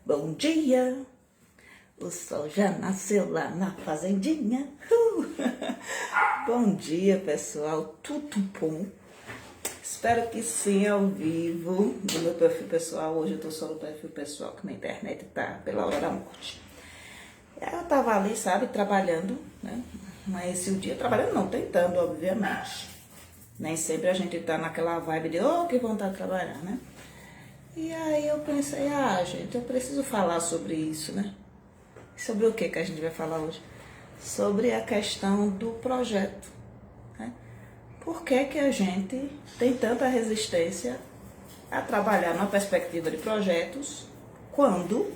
Bom dia, o sol já nasceu lá na fazendinha. Bom dia, pessoal, tudo bom? Espero que sim, ao vivo, no meu perfil pessoal. Hoje eu tô só no perfil pessoal, que na internet tá pela hora da morte. Eu tava ali, sabe, trabalhando, né? Mas esse dia, trabalhando não, tentando, obviamente. Nem sempre a gente tá naquela vibe de, oh, que vontade de trabalhar, né? E aí eu pensei, gente, eu preciso falar sobre isso, né? Sobre o que a gente vai falar hoje? Sobre a questão do projeto, né? Por que que a gente tem tanta resistência a trabalhar na perspectiva de projetos quando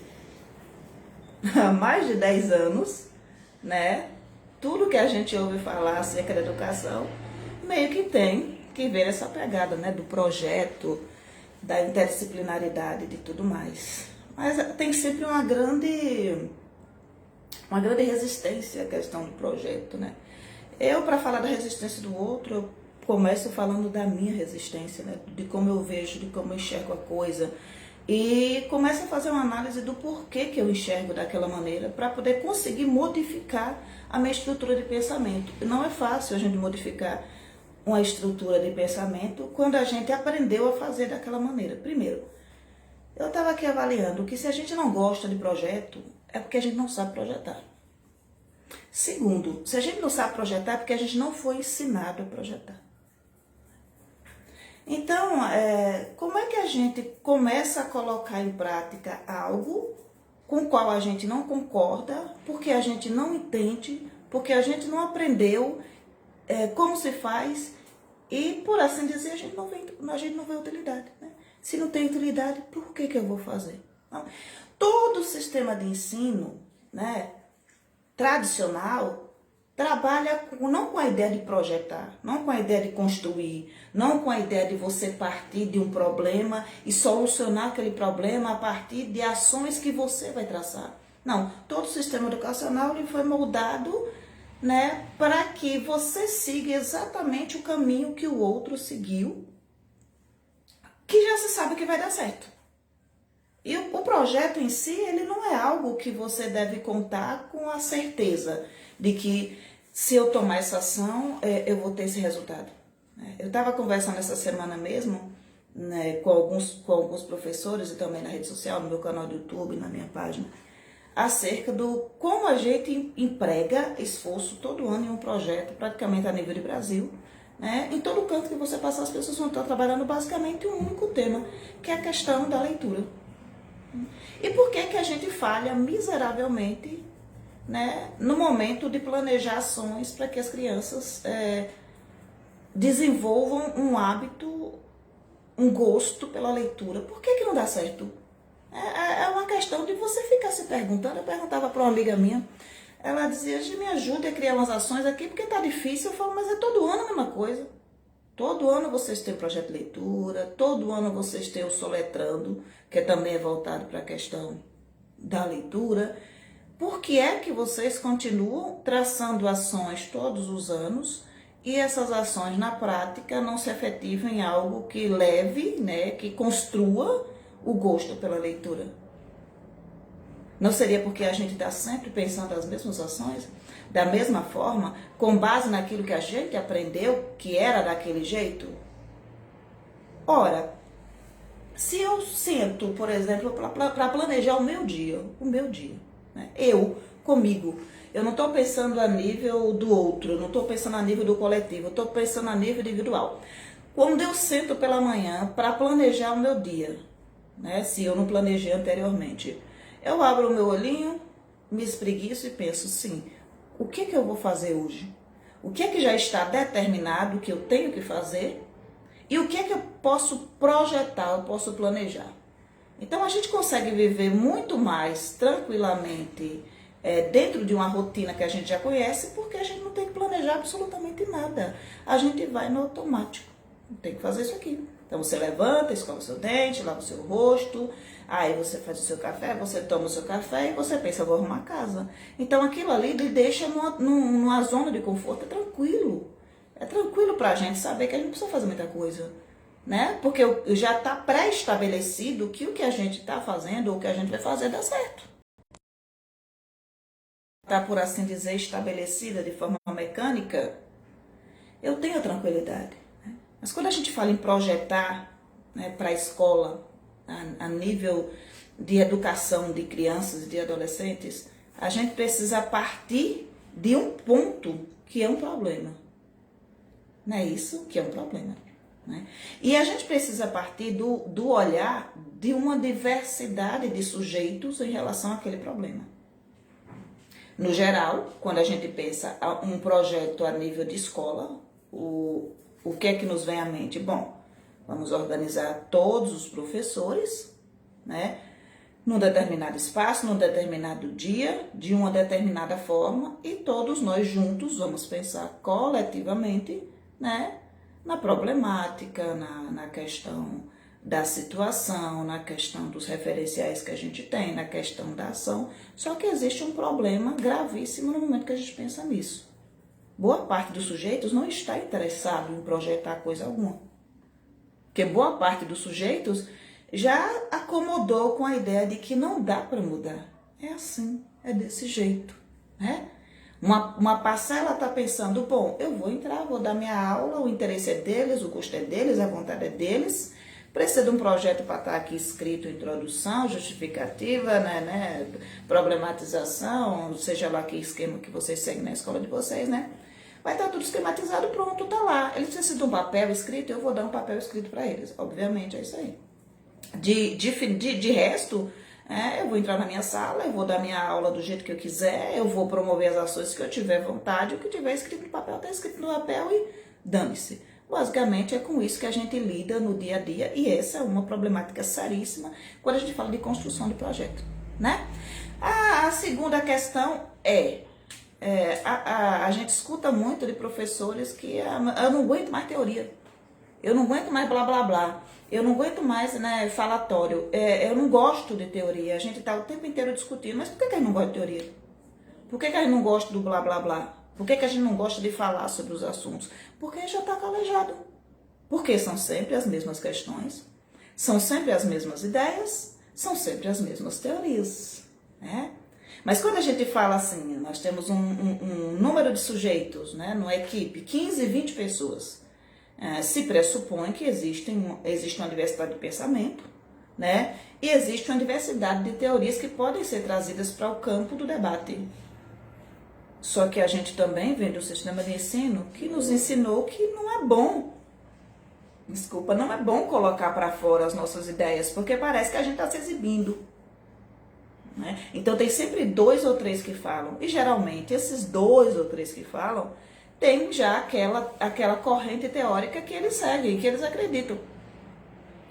há mais de 10 anos, né? Tudo que a gente ouve falar acerca da educação meio que tem que ver essa pegada, né? Do projeto, da interdisciplinaridade e de tudo mais. Mas tem sempre uma grande resistência à questão do projeto, né? Eu, para falar da resistência do outro, eu começo falando da minha resistência, né? De como eu vejo, de como eu enxergo a coisa. E começo a fazer uma análise do porquê que eu enxergo daquela maneira, para poder conseguir modificar a minha estrutura de pensamento. Não é fácil a gente modificar uma estrutura de pensamento quando a gente aprendeu a fazer daquela maneira. Primeiro, eu estava aqui avaliando que se a gente não gosta de projeto, é porque a gente não sabe projetar. Segundo, se a gente não sabe projetar, é porque a gente não foi ensinado a projetar. Então, como é que a gente começa a colocar em prática algo com o qual a gente não concorda, porque a gente não entende, porque a gente não aprendeu como se faz, e por assim dizer, a gente não vê utilidade, né? Se não tem utilidade, por que eu vou fazer? Não. Todo o sistema de ensino, né, tradicional, trabalha não com a ideia de projetar, não com a ideia de construir, não com a ideia de você partir de um problema e solucionar aquele problema a partir de ações que você vai traçar. Não, todo o sistema educacional ele foi moldado, né, para que você siga exatamente o caminho que o outro seguiu, que já se sabe que vai dar certo. E o projeto em si, ele não é algo que você deve contar com a certeza de que se eu tomar essa ação, eu vou ter esse resultado. Eu estava conversando essa semana mesmo, né, com alguns professores e também na rede social, no meu canal do YouTube, na minha página, acerca do como a gente emprega esforço todo ano em um projeto, praticamente a nível de Brasil, né? Em todo canto que você passar, as pessoas vão estar trabalhando basicamente um único tema, que é a questão da leitura. E por que que a gente falha miseravelmente, né, no momento de planejar ações para que as crianças desenvolvam um hábito, um gosto pela leitura? Por que que não dá certo? É uma questão de você ficar se perguntando. Eu perguntava para uma amiga minha, ela dizia, me ajude a criar umas ações aqui, porque tá difícil. Eu falo, mas é todo ano a mesma coisa. Todo ano vocês têm projeto de leitura, todo ano vocês têm o Soletrando, que também é voltado para a questão da leitura. Por que é que vocês continuam traçando ações todos os anos e essas ações na prática não se efetivam em algo que leve, né, que construa o gosto pela leitura? Não seria porque a gente está sempre pensando as mesmas ações, da mesma forma, com base naquilo que a gente aprendeu, que era daquele jeito? Ora, se eu sento, por exemplo, para planejar o meu dia, né? Comigo, eu não estou pensando a nível do outro, eu não estou pensando a nível do coletivo, eu estou pensando a nível individual. Quando eu sento pela manhã para planejar o meu dia, né? Se eu não planejei anteriormente, eu abro o meu olhinho, me espreguiço e penso, sim, o que eu vou fazer hoje? O que já está determinado que eu tenho que fazer? E o que eu posso projetar, eu posso planejar? Então a gente consegue viver muito mais tranquilamente dentro de uma rotina que a gente já conhece, porque a gente não tem que planejar absolutamente nada. A gente vai no automático. Não tem que fazer isso aqui. Então você levanta, escova o seu dente, lava o seu rosto, aí você faz o seu café, você toma o seu café e você pensa, vou arrumar a casa. Então aquilo ali lhe deixa numa zona de conforto, é tranquilo. É tranquilo pra gente saber que a gente não precisa fazer muita coisa. né? Porque já está pré-estabelecido que o que a gente está fazendo ou o que a gente vai fazer dá certo. Está, por assim dizer, estabelecida de forma mecânica, eu tenho tranquilidade. Né? Mas quando a gente fala em projetar, né, para a escola, a nível de educação de crianças e de adolescentes, a gente precisa partir de um ponto que é um problema. Não é isso que é um problema. Né? E a gente precisa partir do olhar de uma diversidade de sujeitos em relação àquele problema. No geral, quando a gente pensa um projeto a nível de escola, o que é que nos vem à mente? Bom, vamos organizar todos os professores, né, num determinado espaço, num determinado dia, de uma determinada forma, e todos nós juntos vamos pensar coletivamente, né, na problemática, na questão da situação, na questão dos referenciais que a gente tem, na questão da ação. Só que existe um problema gravíssimo no momento que a gente pensa nisso. Boa parte dos sujeitos não está interessado em projetar coisa alguma. Porque boa parte dos sujeitos já acomodou com a ideia de que não dá para mudar. É assim, é desse jeito, né? Uma parcela está pensando, bom, eu vou entrar, vou dar minha aula, o interesse é deles, o custo é deles, a vontade é deles, precisa de um projeto para estar aqui escrito, introdução, justificativa, né, problematização, seja lá que esquema que vocês seguem na escola de vocês, né? Vai estar tudo esquematizado, pronto, tá lá. Eles precisam de um papel escrito, eu vou dar um papel escrito para eles, obviamente, é isso aí. De resto, eu vou entrar na minha sala, eu vou dar minha aula do jeito que eu quiser, eu vou promover as ações que eu tiver vontade, o que tiver escrito no papel está escrito no papel e dane-se. Basicamente é com isso que a gente lida no dia a dia e essa é uma problemática seríssima quando a gente fala de construção de projeto, né? A segunda questão a gente escuta muito de professores que eu não aguento mais teoria, eu não aguento mais blá blá blá, eu não aguento mais, né, falatório, eu não gosto de teoria, a gente está o tempo inteiro discutindo, mas por que a gente não gosta de teoria? Por que a gente não gosta do blá blá blá? Por que a gente não gosta de falar sobre os assuntos? Porque já está calejado. Porque são sempre as mesmas questões, são sempre as mesmas ideias, são sempre as mesmas teorias, né? Mas quando a gente fala assim, nós temos um número de sujeitos, né, numa equipe, 15, 20 pessoas, se pressupõe que existe uma diversidade de pensamento, né, e existe uma diversidade de teorias que podem ser trazidas para o campo do debate. Só que a gente também vem do sistema de ensino que nos ensinou que não é bom, não é bom colocar para fora as nossas ideias, porque parece que a gente está se exibindo. Né? Então tem sempre 2 ou 3 que falam, e geralmente esses 2 ou 3 que falam tem já aquela corrente teórica que eles seguem, que eles acreditam.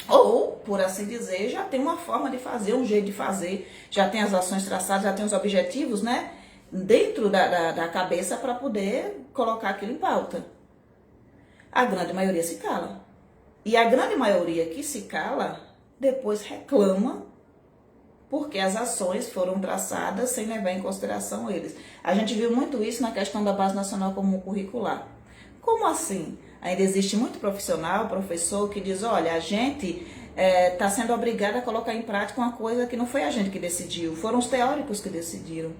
Ou, por assim dizer, já tem uma forma de fazer, um jeito de fazer, já tem as ações traçadas, já tem os objetivos, né, dentro da cabeça para poder colocar aquilo em pauta. A grande maioria se cala. E a grande maioria que se cala, depois reclama porque as ações foram traçadas sem levar em consideração eles. A gente viu muito isso na questão da Base Nacional Comum Curricular. Como assim? Ainda existe muito profissional, professor, que diz, olha, a gente está sendo obrigado a colocar em prática uma coisa que não foi a gente que decidiu, foram os teóricos que decidiram.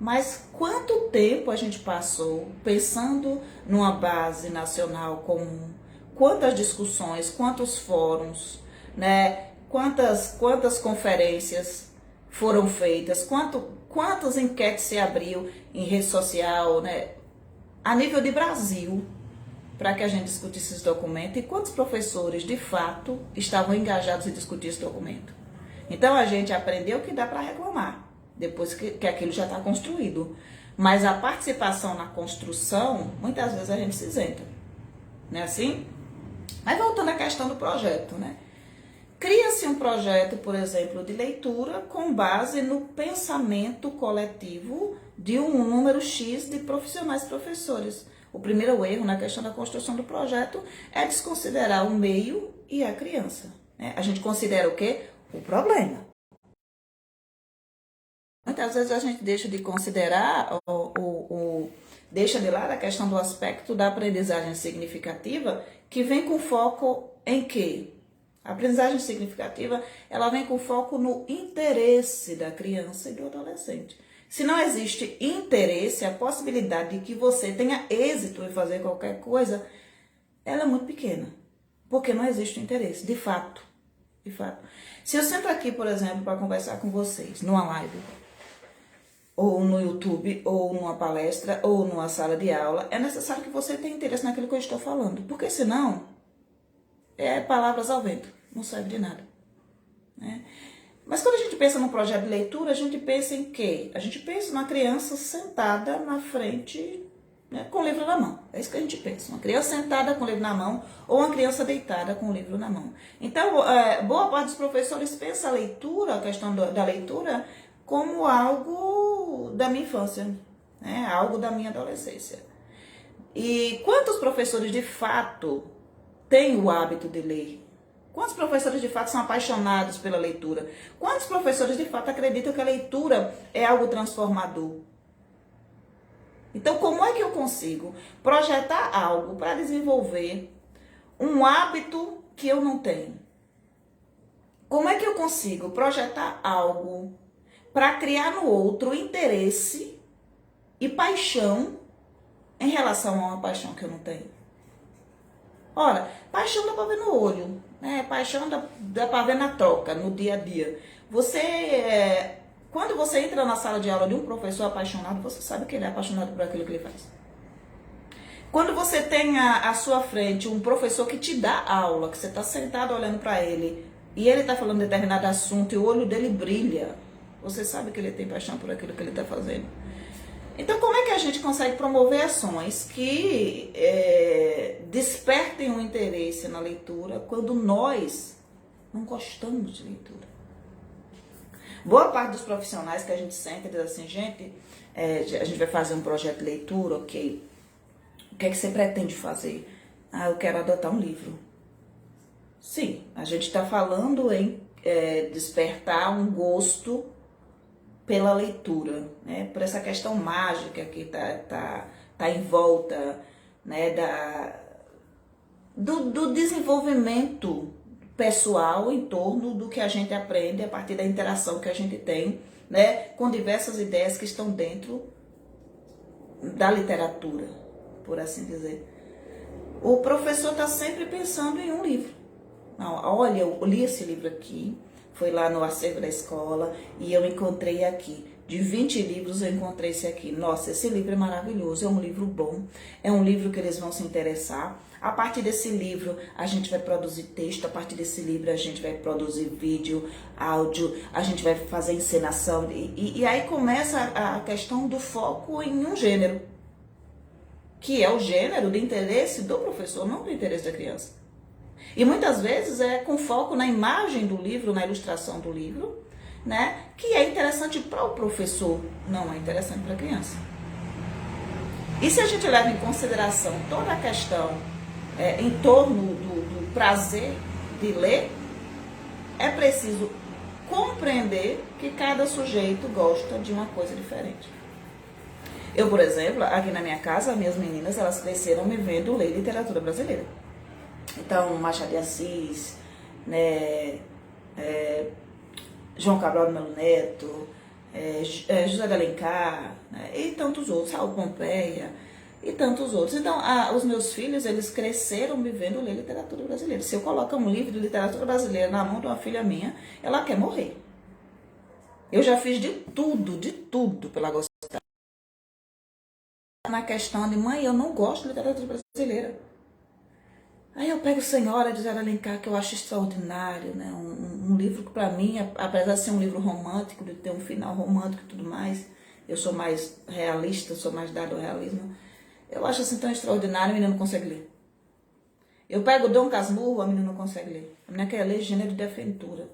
Mas quanto tempo a gente passou pensando numa base nacional comum? Quantas discussões, quantos fóruns, né? Quantas conferências foram feitas, quantas enquetes se abriu em rede social, né, a nível de Brasil, para que a gente discutisse esse documento e quantos professores, de fato, estavam engajados em discutir esse documento. Então, a gente aprendeu que dá para reclamar, depois que aquilo já está construído. Mas a participação na construção, muitas vezes a gente se isenta. Não é assim? Mas voltando à questão do projeto, né? Cria-se um projeto, por exemplo, de leitura com base no pensamento coletivo de um número X de profissionais e professores. O primeiro erro na questão da construção do projeto é desconsiderar o meio e a criança. Né? A gente considera o quê? O problema. Muitas vezes a gente deixa de considerar, deixa de lado a questão do aspecto da aprendizagem significativa, que vem com foco em que a aprendizagem significativa, ela vem com foco no interesse da criança e do adolescente. Se não existe interesse, a possibilidade de que você tenha êxito em fazer qualquer coisa, ela é muito pequena, porque não existe interesse, de fato. De fato. Se eu sento aqui, por exemplo, para conversar com vocês, numa live, ou no YouTube, ou numa palestra, ou numa sala de aula, é necessário que você tenha interesse naquilo que eu estou falando, porque senão é palavras ao vento, não serve de nada, né? Mas quando a gente pensa num projeto de leitura, a gente pensa em quê? A gente pensa numa criança sentada na frente, né, com o livro na mão. É isso que a gente pensa. Uma criança sentada com o livro na mão ou uma criança deitada com o livro na mão. Então, boa parte dos professores pensa a leitura, a questão da leitura, como algo da minha infância, né, algo da minha adolescência. E quantos professores de fato têm o hábito de ler? Quantos professores de fato são apaixonados pela leitura? Quantos professores de fato acreditam que a leitura é algo transformador? Então, como é que eu consigo projetar algo para desenvolver um hábito que eu não tenho? Como é que eu consigo projetar algo para criar no outro interesse e paixão em relação a uma paixão que eu não tenho? Ora, paixão dá para ver no olho, né? Paixão dá para ver na troca, no dia a dia. Quando você entra na sala de aula de um professor apaixonado, você sabe que ele é apaixonado por aquilo que ele faz. Quando você tem à sua frente um professor que te dá aula, que você está sentado olhando para ele, e ele está falando de determinado assunto e o olho dele brilha, você sabe que ele tem paixão por aquilo que ele está fazendo. Então, como é que a gente consegue promover ações que despertem o interesse na leitura quando nós não gostamos de leitura? Boa parte dos profissionais que a gente senta e diz assim, gente, a gente vai fazer um projeto de leitura, ok. O que é que você pretende fazer? Ah, eu quero adotar um livro. Sim, a gente está falando em despertar um gosto pela leitura, né? Por essa questão mágica que tá em volta, né, do desenvolvimento pessoal em torno do que a gente aprende a partir da interação que a gente tem, né, com diversas ideias que estão dentro da literatura, por assim dizer. O professor está sempre pensando em um livro. Não, olha, eu li esse livro aqui, foi lá no acervo da escola e eu encontrei aqui. De 20 livros eu encontrei esse aqui. Nossa, esse livro é maravilhoso, é um livro bom, é um livro que eles vão se interessar. A partir desse livro a gente vai produzir texto, a partir desse livro a gente vai produzir vídeo, áudio, a gente vai fazer encenação. E aí começa a questão do foco em um gênero, que é o gênero de interesse do professor, não do interesse da criança. E muitas vezes é com foco na imagem do livro, na ilustração do livro, né, que é interessante para o professor, não é interessante para a criança. E se a gente leva em consideração toda a questão em torno do prazer de ler, é preciso compreender que cada sujeito gosta de uma coisa diferente. Eu, por exemplo, aqui na minha casa, minhas meninas, elas cresceram me vendo ler literatura brasileira. Então, Machado de Assis, né, João Cabral do Melo Neto, José de Alencar, né, e tantos outros, Raul Pompeia e tantos outros. Então, os meus filhos, eles cresceram me vendo ler literatura brasileira. Se eu colocar um livro de literatura brasileira na mão de uma filha minha, ela quer morrer. Eu já fiz de tudo pela gostar. Na questão de, mãe, eu não gosto de literatura brasileira. Aí eu pego Senhora de José de Alencar, que eu acho extraordinário, né? Um livro que para mim, apesar de ser um livro romântico, de ter um final romântico e tudo mais, eu sou mais realista, sou mais dado ao realismo, eu acho assim tão extraordinário, a menina não consegue ler. Eu pego Dom Casmurro, a menina não consegue ler. A menina quer ler gênero de aventura,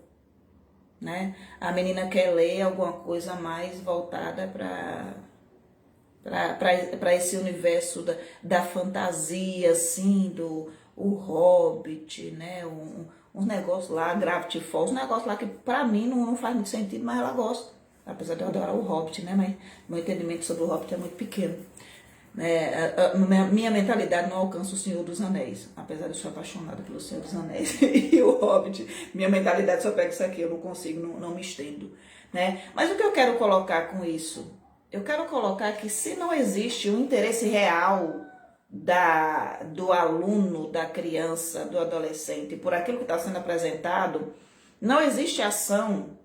né? A menina quer ler alguma coisa mais voltada para esse universo da fantasia, assim, o Hobbit, né, uns negócios lá, Gravity Falls, um negócio lá que pra mim não faz muito sentido, mas ela gosta. Apesar de eu adorar o Hobbit, né, mas meu entendimento sobre o Hobbit é muito pequeno. Minha mentalidade não alcança o Senhor dos Anéis, apesar de eu ser apaixonada pelo Senhor dos Anéis e o Hobbit. Minha mentalidade só pega isso aqui, eu não consigo, não me estendo. Né? Mas o que eu quero colocar com isso? Eu quero colocar que se não existe um interesse real do aluno, da criança, do adolescente, por aquilo que está sendo apresentado, não existe ação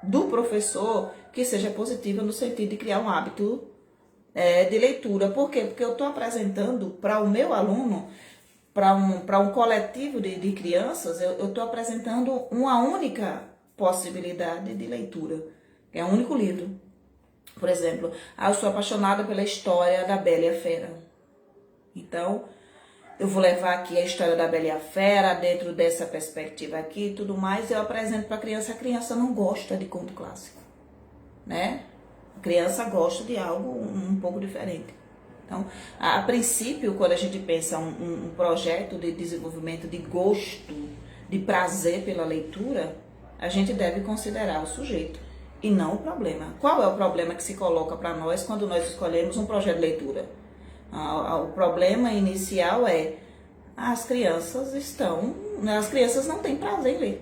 do professor que seja positiva no sentido de criar um hábito de leitura. Por quê? Porque eu estou apresentando para o meu aluno, para um coletivo de crianças, eu estou apresentando uma única possibilidade de leitura, que é um único livro. Por exemplo, eu sou apaixonada pela história da Bela e a Fera. Então, eu vou levar aqui a história da Bela e a Fera, dentro dessa perspectiva aqui e tudo mais, eu apresento para a criança não gosta de conto clássico, né? A criança gosta de algo um pouco diferente. Então, a princípio, quando a gente pensa um projeto de desenvolvimento de gosto, de prazer pela leitura, a gente deve considerar o sujeito e não o problema. Qual é o problema que se coloca para nós quando nós escolhemos um projeto de leitura? O problema inicial é as crianças não têm prazer em ler.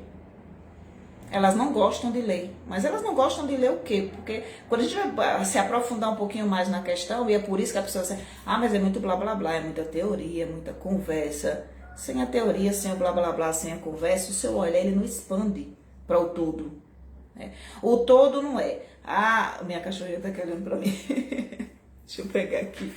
Elas não gostam de ler. Mas elas não gostam de ler o quê? Porque quando a gente vai se aprofundar um pouquinho mais na questão, e é por isso que a pessoa diz, mas é muito blá blá blá, é muita teoria, muita conversa. Sem a teoria, sem o blá blá blá, sem a conversa, o seu olhar ele não expande para o todo. Né? O todo não é. Minha cachorrinha tá querendo para mim. Deixa eu pegar aqui.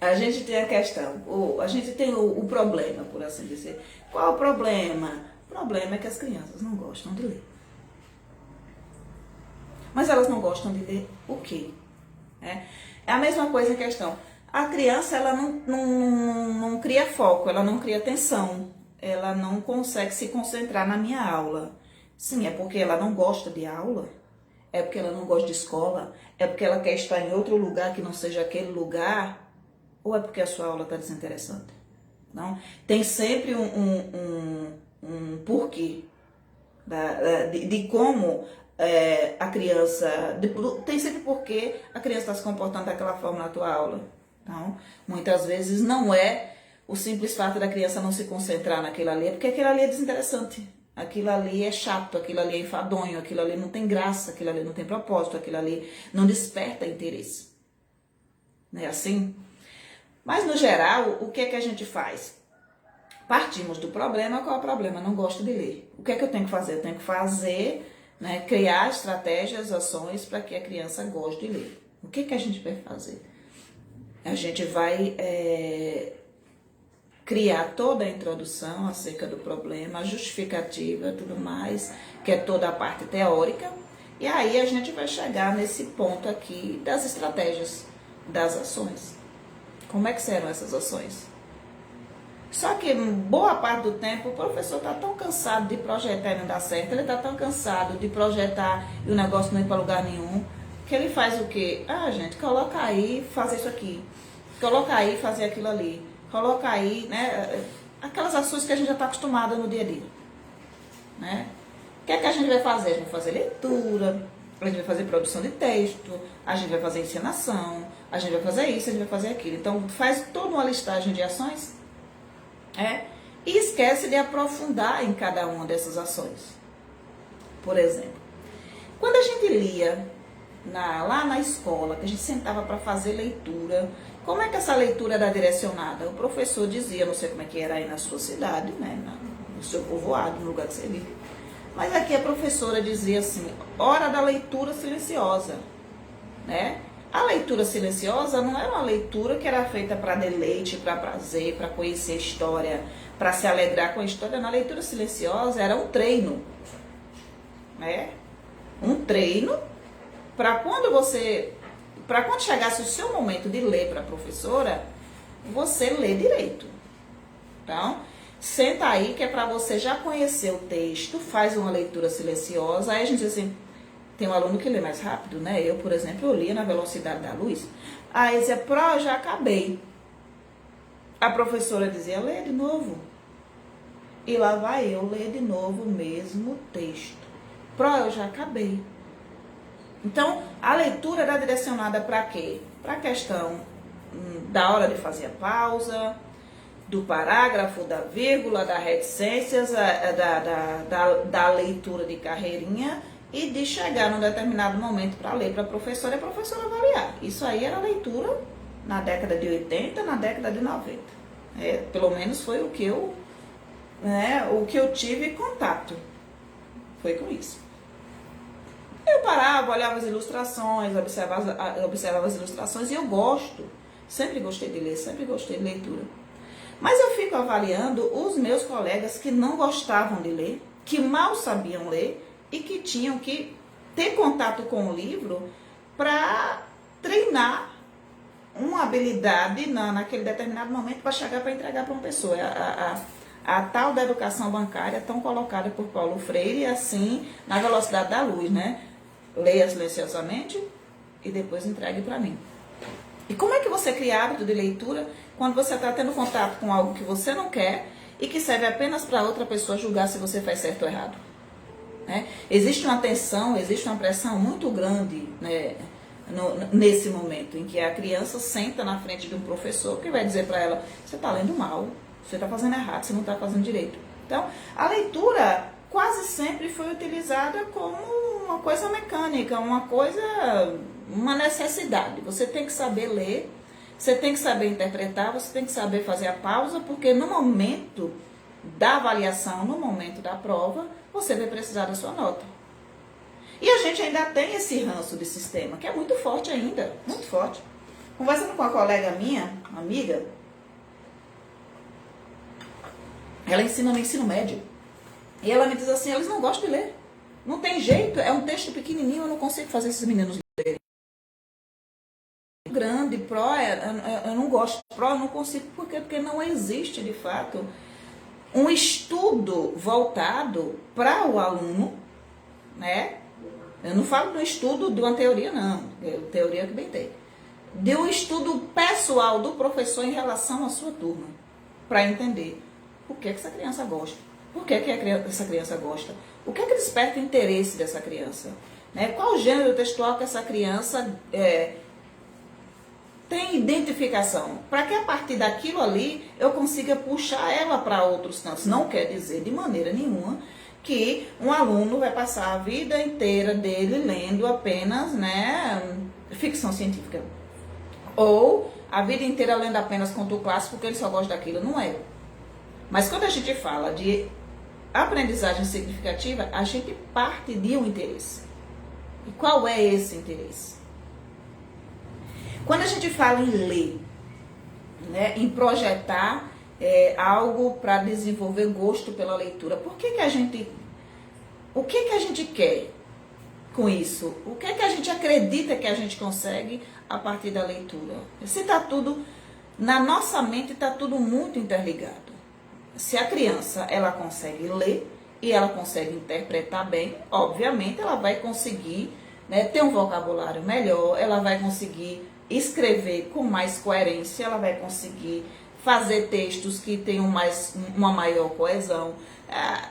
A gente tem a questão, a gente tem o problema, por assim dizer. Qual é o problema? O problema é que as crianças não gostam de ler. Mas elas não gostam de ler o quê? É a mesma coisa a questão. A criança, ela não cria foco, ela não cria atenção, ela não consegue se concentrar na minha aula. Sim, é porque ela não gosta de aula, é porque ela não gosta de escola, é porque ela quer estar em outro lugar que não seja aquele lugar, ou é porque a sua aula está desinteressante? Não? Tem sempre um porquê de como a criança... Tem sempre porquê a criança está se comportando daquela forma na tua aula. Então, muitas vezes não é o simples fato da criança não se concentrar naquilo ali, é porque aquilo ali é desinteressante. Aquilo ali é chato, aquilo ali é enfadonho, aquilo ali não tem graça, aquilo ali não tem propósito, aquilo ali não desperta interesse. Não é assim? Mas, no geral, o que é que a gente faz? Partimos do problema. Qual é o problema? Não gosto de ler. O que é que eu tenho que fazer? Eu tenho que fazer, criar estratégias, ações para que a criança goste de ler. O que é que a gente vai fazer? A gente vai criar toda a introdução acerca do problema, a justificativa, tudo mais, que é toda a parte teórica. E aí a gente vai chegar nesse ponto aqui das estratégias, das ações. Como é que serão essas ações? Só que boa parte do tempo o professor está tão cansado de projetar e não dar certo, ele está tão cansado de projetar e o negócio não ir para lugar nenhum, que ele faz o quê? Gente, coloca aí, fazer isso aqui. Coloca aí, fazer aquilo ali. Coloca aí, aquelas ações que a gente já está acostumado no dia a dia. Né? O que é que a gente vai fazer? A gente vai fazer leitura, a gente vai fazer produção de texto, a gente vai fazer encenação, a gente vai fazer isso, a gente vai fazer aquilo. Então, faz toda uma listagem de ações e esquece de aprofundar em cada uma dessas ações. Por exemplo, quando a gente lia lá na escola, que a gente sentava para fazer leitura, como é que essa leitura era direcionada? O professor dizia, não sei como é que era aí na sua cidade, no seu povoado, no lugar que você vive, mas aqui a professora dizia assim, hora da leitura silenciosa, né? A leitura silenciosa não era uma leitura que era feita para deleite, para prazer, para conhecer a história, para se alegrar com a história. Na leitura silenciosa era um treino, né? Um treino para quando chegasse o seu momento de ler para a professora, você lê direito. Então, senta aí que é para você já conhecer o texto, faz uma leitura silenciosa, aí a gente diz assim, tem um aluno que lê mais rápido, né? Eu, por exemplo, eu lia na velocidade da luz. Aí dizia, já acabei. A professora dizia, lê de novo. E lá vai eu ler de novo o mesmo texto. Eu já acabei. Então, a leitura era direcionada para quê? Para a questão da hora de fazer a pausa, do parágrafo, da vírgula, das reticências, da leitura de carreirinha e de chegar num determinado momento para ler para a professora e a professora avaliar. Isso aí era leitura na década de 80, na década de 90. Pelo menos foi o que eu tive contato. Foi com isso. Eu parava, olhava as ilustrações, observava as ilustrações e eu gosto. Sempre gostei de ler, sempre gostei de leitura. Mas eu fico avaliando os meus colegas que não gostavam de ler, que mal sabiam ler e que tinham que ter contato com o livro para treinar uma habilidade naquele determinado momento para chegar para entregar para uma pessoa. A tal da educação bancária tão colocada por Paulo Freire, assim, na velocidade da luz, né? Leia silenciosamente e depois entregue para mim. E como é que você cria hábito de leitura quando você está tendo contato com algo que você não quer e que serve apenas para outra pessoa julgar se você faz certo ou errado? Existe uma tensão, existe uma pressão muito grande, né, nesse momento em que a criança senta na frente de um professor que vai dizer para ela: você está lendo mal, você está fazendo errado, você não está fazendo direito. Então, a leitura quase sempre foi utilizada como uma coisa mecânica, uma necessidade. Você tem que saber ler, você tem que saber interpretar, você tem que saber fazer a pausa, porque no momento da avaliação, no momento da prova, você vai precisar da sua nota. E a gente ainda tem esse ranço de sistema, que é muito forte ainda, muito forte. Conversando com uma colega minha, uma amiga, ela ensina no ensino médio. E ela me diz assim: eles não gostam de ler. Não tem jeito, é um texto pequenininho, eu não consigo fazer esses meninos lerem. Grande, pró, eu não gosto. Pró, eu não consigo. Por quê? Porque não existe, de fato, um estudo voltado para o aluno, né? Eu não falo do estudo de uma teoria, não. Teoria que bem tem. De um estudo pessoal do professor em relação à sua turma. Para entender o que essa criança gosta. Por que essa criança gosta? O que desperta o interesse dessa criança? Qual o gênero textual que essa criança tem identificação? Para que a partir daquilo ali eu consiga puxar ela para outros cantos. Não quer dizer de maneira nenhuma que um aluno vai passar a vida inteira dele lendo apenas ficção científica. Ou a vida inteira lendo apenas conto clássico porque ele só gosta daquilo. Não é. Mas quando a gente fala de aprendizagem significativa, a gente parte de um interesse. E qual é esse interesse? Quando a gente fala em ler, em projetar algo para desenvolver gosto pela leitura, o que a gente quer com isso? O que a gente acredita que a gente consegue a partir da leitura? Se está tudo, na nossa mente está tudo muito interligado. Se a criança ela consegue ler e ela consegue interpretar bem, obviamente ela vai conseguir ter um vocabulário melhor, ela vai conseguir escrever com mais coerência, ela vai conseguir fazer textos que tenham uma maior coesão.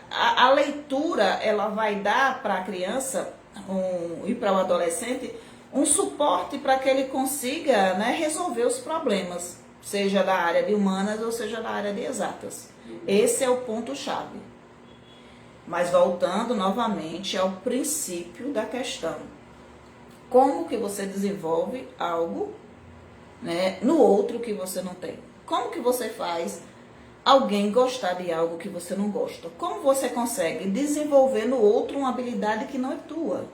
A leitura ela vai dar para a criança e para o adolescente um suporte para que ele consiga resolver os problemas, seja da área de humanas ou seja da área de exatas. Esse é o ponto-chave. Mas voltando novamente ao princípio da questão. Como que você desenvolve algo no outro que você não tem? Como que você faz alguém gostar de algo que você não gosta? Como você consegue desenvolver no outro uma habilidade que não é tua?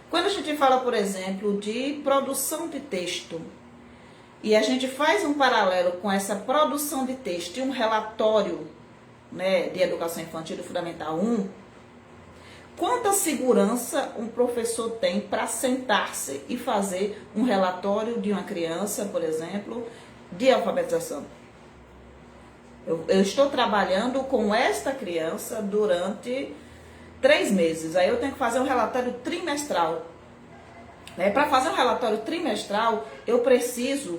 Quando a gente fala, por exemplo, de produção de texto, e a gente faz um paralelo com essa produção de texto e um relatório de educação infantil do Fundamental 1, quanta segurança um professor tem para sentar-se e fazer um relatório de uma criança, por exemplo, de alfabetização? Eu estou trabalhando com esta criança durante 3 meses, aí eu tenho que fazer um relatório trimestral. Para fazer um relatório trimestral, eu preciso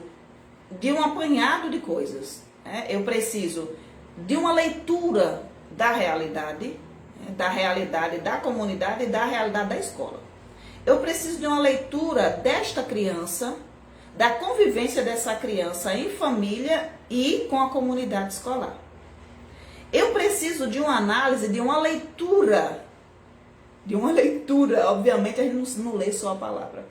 de um apanhado de coisas. Eu preciso de uma leitura da realidade da comunidade e da realidade da escola. Eu preciso de uma leitura desta criança, da convivência dessa criança em família e com a comunidade escolar. Eu preciso de uma análise, de uma leitura, obviamente a gente não lê só a palavra.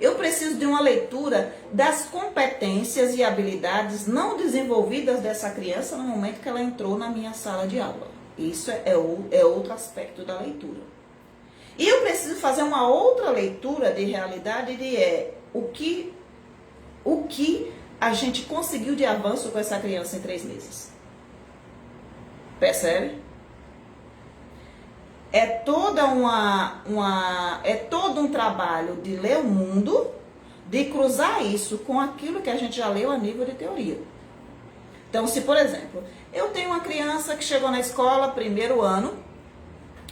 Eu preciso de uma leitura das competências e habilidades não desenvolvidas dessa criança no momento que ela entrou na minha sala de aula. Isso é outro aspecto da leitura. E eu preciso fazer uma outra leitura de realidade o que a gente conseguiu de avanço com essa criança em 3 meses. Percebe? É todo um trabalho de ler o mundo, de cruzar isso com aquilo que a gente já leu a nível de teoria. Então, se por exemplo, eu tenho uma criança que chegou na escola, primeiro ano,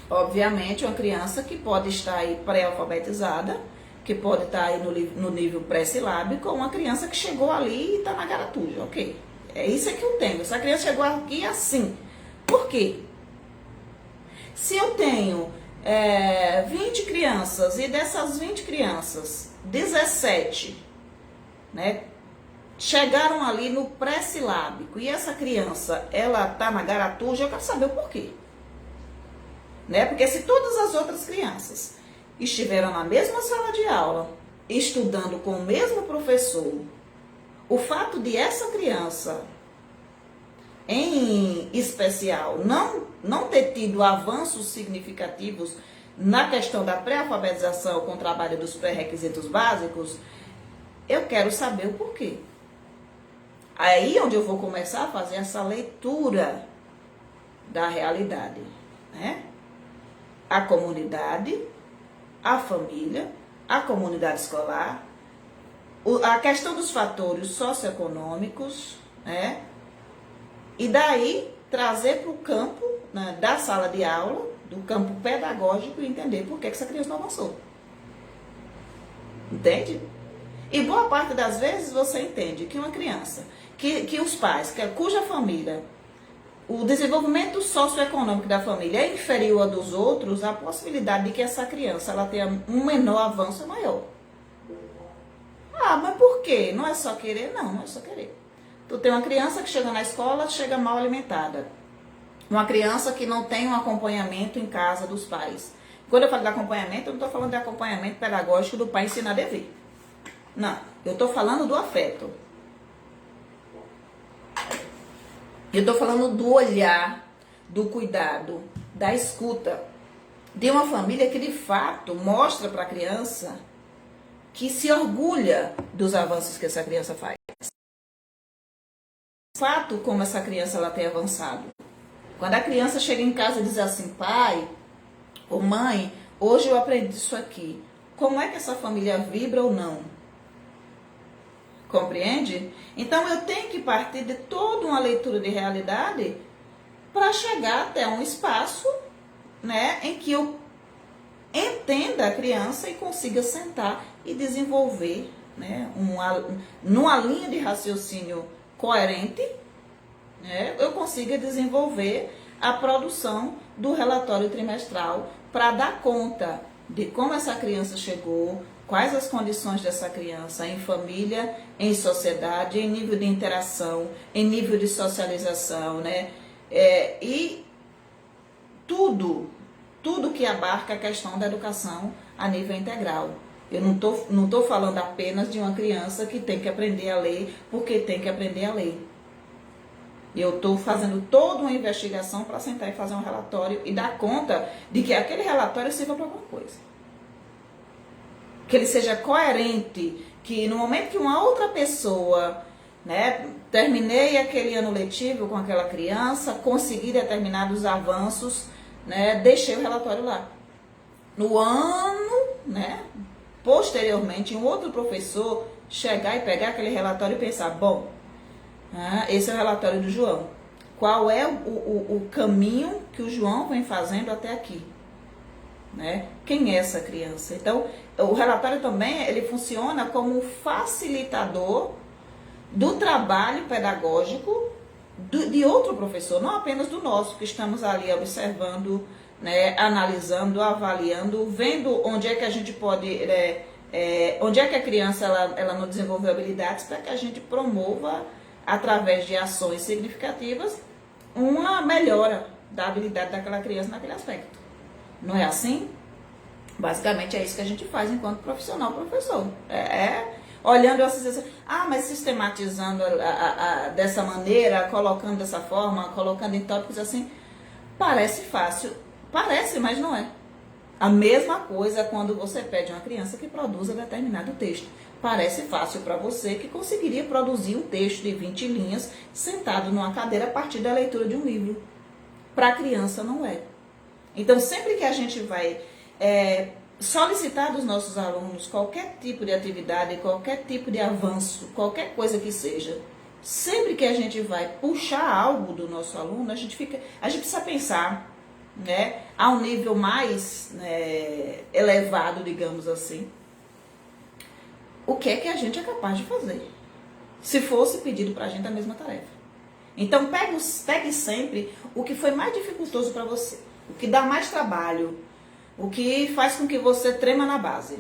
obviamente uma criança que pode estar aí pré-alfabetizada, que pode estar aí no nível pré-silábico, ou uma criança que chegou ali e está na garatuja, ok? É isso que eu tenho, essa criança chegou aqui assim. Por quê? Se eu tenho 20 crianças e dessas 20 crianças, 17, né, chegaram ali no pré-silábico e essa criança, ela tá na garatuja, eu quero saber o porquê. Né? Porque se todas as outras crianças estiveram na mesma sala de aula, estudando com o mesmo professor, o fato de essa criança em especial, não ter tido avanços significativos na questão da pré-alfabetização com o trabalho dos pré-requisitos básicos, eu quero saber o porquê. Aí onde eu vou começar a fazer essa leitura da realidade, né? A comunidade, a família, a comunidade escolar, a questão dos fatores socioeconômicos, né? E daí, trazer para o campo, né, da sala de aula, do campo pedagógico, e entender por que essa criança não avançou. Entende? E boa parte das vezes você entende que uma criança, que os pais, cuja família, o desenvolvimento socioeconômico da família é inferior a dos outros, a possibilidade de que essa criança ela tenha um menor avanço é maior. Ah, mas por quê? Não é só querer? Não é só querer. Tu tem uma criança que chega na escola, chega mal alimentada. Uma criança que não tem um acompanhamento em casa dos pais. Quando eu falo de acompanhamento, eu não estou falando de acompanhamento pedagógico do pai ensinar dever. Não, eu estou falando do afeto. Eu estou falando do olhar, do cuidado, da escuta. De uma família que de fato mostra para a criança que se orgulha dos avanços que essa criança faz. Fato como essa criança ela tem avançado. Quando a criança chega em casa e diz assim, pai ou mãe, hoje eu aprendi isso aqui. Como é que essa família vibra ou não? Compreende? Então eu tenho que partir de toda uma leitura de realidade para chegar até um espaço, né, em que eu entenda a criança e consiga sentar e desenvolver, né, numa linha de raciocínio coerente, né, eu consiga desenvolver a produção do relatório trimestral para dar conta de como essa criança chegou, quais as condições dessa criança em família, em sociedade, em nível de interação, em nível de socialização, né? E tudo que abarca a questão da educação a nível integral. Eu não tô falando apenas de uma criança que tem que aprender a ler porque tem que aprender a ler. Eu estou fazendo toda uma investigação para sentar e fazer um relatório e dar conta de que aquele relatório sirva para alguma coisa. Que ele seja coerente, que no momento que uma outra pessoa, né, terminei aquele ano letivo com aquela criança, consegui determinados avanços, né, deixei o relatório lá. No ano, né, posteriormente, um outro professor chegar e pegar aquele relatório e pensar, bom, esse é o relatório do João. Qual é o caminho que o João vem fazendo até aqui? Né? Quem é essa criança? Então, o relatório também ele funciona como um facilitador do trabalho pedagógico, de outro professor, não apenas do nosso, que estamos ali observando, né, analisando, avaliando, vendo onde é que a gente pode, onde é que a criança ela não desenvolveu habilidades, para que a gente promova, através de ações significativas, uma melhora da habilidade daquela criança naquele aspecto. Não é assim? Basicamente é isso que a gente faz enquanto profissional, professor. Olhando essas, mas sistematizando dessa maneira, colocando dessa forma, colocando em tópicos assim, parece fácil. Parece, mas não é. A mesma coisa quando você pede a uma criança que produza determinado texto. Parece fácil para você que conseguiria produzir um texto de 20 linhas sentado numa cadeira a partir da leitura de um livro. Para a criança não é. Então, sempre que a gente vai solicitar dos nossos alunos qualquer tipo de atividade, qualquer tipo de avanço, qualquer coisa que seja, sempre que a gente vai puxar algo do nosso aluno, a gente precisa pensar, né, a um nível mais elevado, digamos assim, o que é que a gente é capaz de fazer, se fosse pedido para a gente a mesma tarefa. Então, pegue sempre o que foi mais dificultoso para você, o que dá mais trabalho, o que faz com que você trema na base.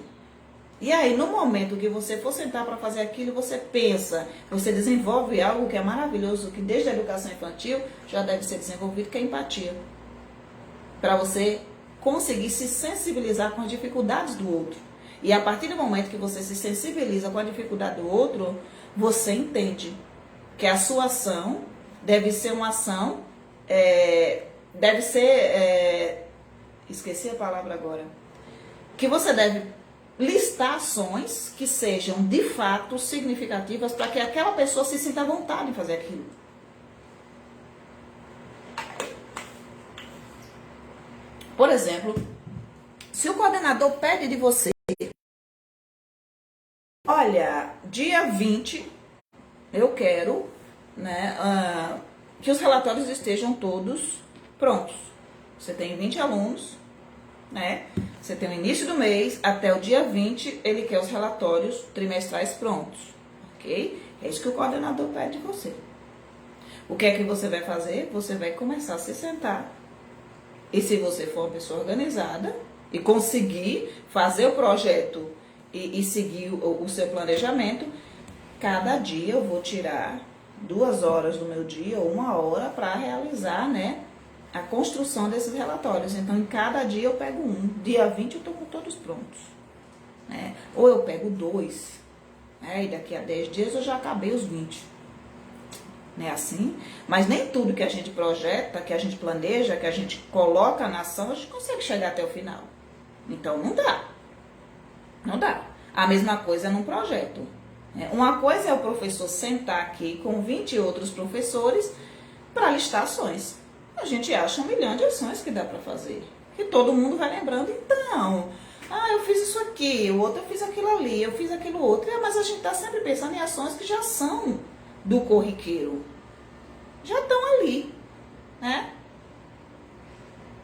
E aí, no momento que você for sentar para fazer aquilo, você pensa, você desenvolve algo que é maravilhoso, que desde a educação infantil já deve ser desenvolvido, que é a empatia. Para você conseguir se sensibilizar com as dificuldades do outro. E a partir do momento que você se sensibiliza com a dificuldade do outro, você entende que a sua ação deve ser uma ação, esqueci a palavra agora, que você deve listar ações que sejam de fato significativas para que aquela pessoa se sinta à vontade de fazer aquilo. Por exemplo, se o coordenador pede de você, olha, dia 20 eu quero, né, que os relatórios estejam todos prontos. Você tem 20 alunos, né? Você tem o início do mês, até o dia 20, ele quer os relatórios trimestrais prontos, ok? É isso que o coordenador pede de você. O que é que você vai fazer? Você vai começar a se sentar. E se você for uma pessoa organizada e conseguir fazer o projeto e seguir o seu planejamento, cada dia eu vou tirar 2 horas do meu dia, ou 1 hora, para realizar, né, a construção desses relatórios. Então, em cada dia eu pego um. Dia 20 eu estou com todos prontos, né? Ou eu pego 2, né? E daqui a 10 dias eu já acabei os 20. Não é assim? Mas nem tudo que a gente projeta, que a gente planeja, que a gente coloca na ação, a gente consegue chegar até o final. Então, não dá. Não dá. A mesma coisa num projeto. Uma coisa é o professor sentar aqui com 20 outros professores para listar ações. A gente acha 1 milhão de ações que dá para fazer. Que todo mundo vai lembrando, então, eu fiz isso aqui, o outro eu fiz aquilo ali, eu fiz aquilo outro. Mas a gente está sempre pensando em ações que já são do corriqueiro. Já estão ali, né?